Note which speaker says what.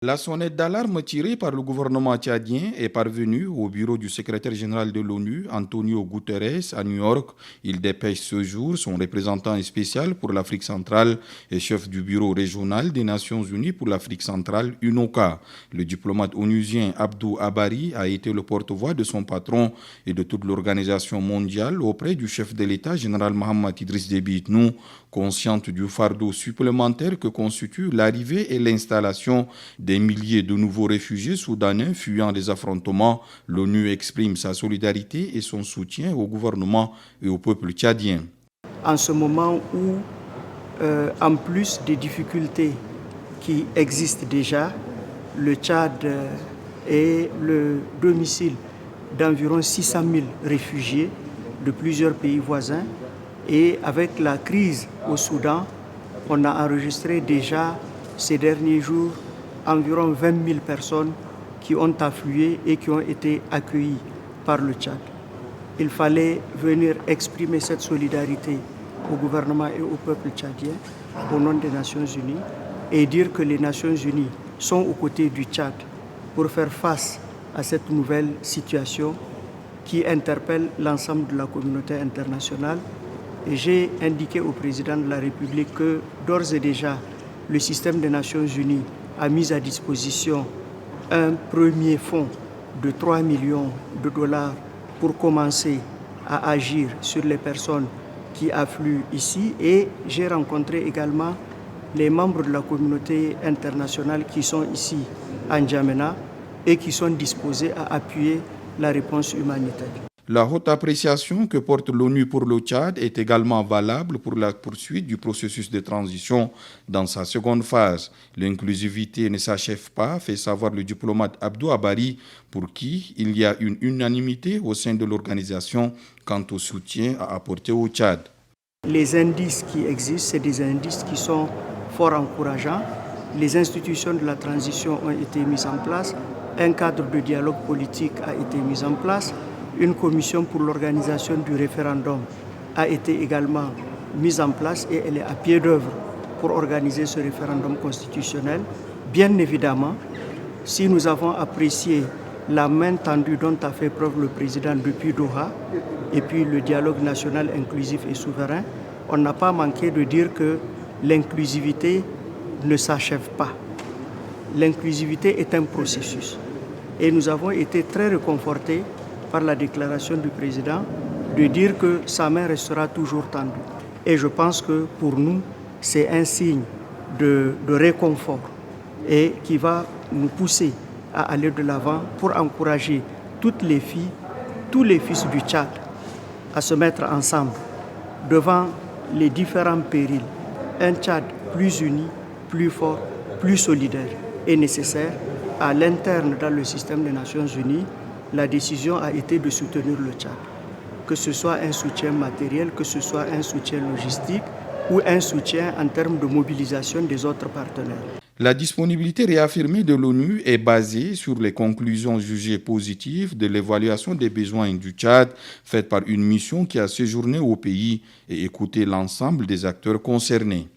Speaker 1: La sonnette d'alarme tirée par le gouvernement tchadien est parvenue au bureau du secrétaire général de l'ONU, Antonio Guterres, à New York. Il dépêche ce jour son représentant spécial pour l'Afrique centrale et chef du bureau régional des Nations unies pour l'Afrique centrale, UNOCA. Le diplomate onusien Abdou Abari a été le porte-voix de son patron et de toute l'organisation mondiale auprès du chef de l'État, général Mohamed Idriss Déby Itnou, consciente du fardeau supplémentaire que constitue l'arrivée et l'installation des milliers de nouveaux réfugiés soudanais fuyant les affrontements. L'ONU exprime sa solidarité et son soutien au gouvernement et au peuple tchadien.
Speaker 2: En ce moment où, en plus des difficultés qui existent déjà, le Tchad est le domicile d'environ 600 000 réfugiés de plusieurs pays voisins. Et avec la crise au Soudan, on a enregistré déjà ces derniers jours environ 20 000 personnes qui ont afflué et qui ont été accueillies par le Tchad. Il fallait venir exprimer cette solidarité au gouvernement et au peuple tchadien au nom des Nations Unies et dire que les Nations Unies sont aux côtés du Tchad pour faire face à cette nouvelle situation qui interpelle l'ensemble de la communauté internationale. Et j'ai indiqué au président de la République que d'ores et déjà, le système des Nations Unies a mis à disposition un premier fonds de 3 millions de dollars pour commencer à agir sur les personnes qui affluent ici. Et j'ai rencontré également les membres de la communauté internationale qui sont ici à N'Djamena et qui sont disposés à appuyer la réponse humanitaire.
Speaker 1: La haute appréciation que porte l'ONU pour le Tchad est également valable pour la poursuite du processus de transition dans sa seconde phase. L'inclusivité ne s'achève pas, fait savoir le diplomate Abdou Abari, pour qui il y a une unanimité au sein de l'organisation quant au soutien à apporter au Tchad.
Speaker 2: Les indices qui existent, c'est des indices qui sont fort encourageants. Les institutions de la transition ont été mises en place, un cadre de dialogue politique a été mis en place. Une commission pour l'organisation du référendum a été également mise en place et elle est à pied d'œuvre pour organiser ce référendum constitutionnel. Bien évidemment, si nous avons apprécié la main tendue dont a fait preuve le président depuis Doha et puis le dialogue national inclusif et souverain, on n'a pas manqué de dire que l'inclusivité ne s'achève pas. L'inclusivité est un processus et nous avons été très réconfortés par la déclaration du président de dire que sa main restera toujours tendue. Et je pense que pour nous, c'est un signe de réconfort et qui va nous pousser à aller de l'avant pour encourager toutes les filles, tous les fils du Tchad à se mettre ensemble devant les différents périls. Un Tchad plus uni, plus fort, plus solidaire est nécessaire. À l'interne dans le système des Nations Unies, la décision a été de soutenir le Tchad, que ce soit un soutien matériel, que ce soit un soutien logistique ou un soutien en termes de mobilisation des autres partenaires.
Speaker 1: La disponibilité réaffirmée de l'ONU est basée sur les conclusions jugées positives de l'évaluation des besoins du Tchad, faite par une mission qui a séjourné au pays et écouté l'ensemble des acteurs concernés.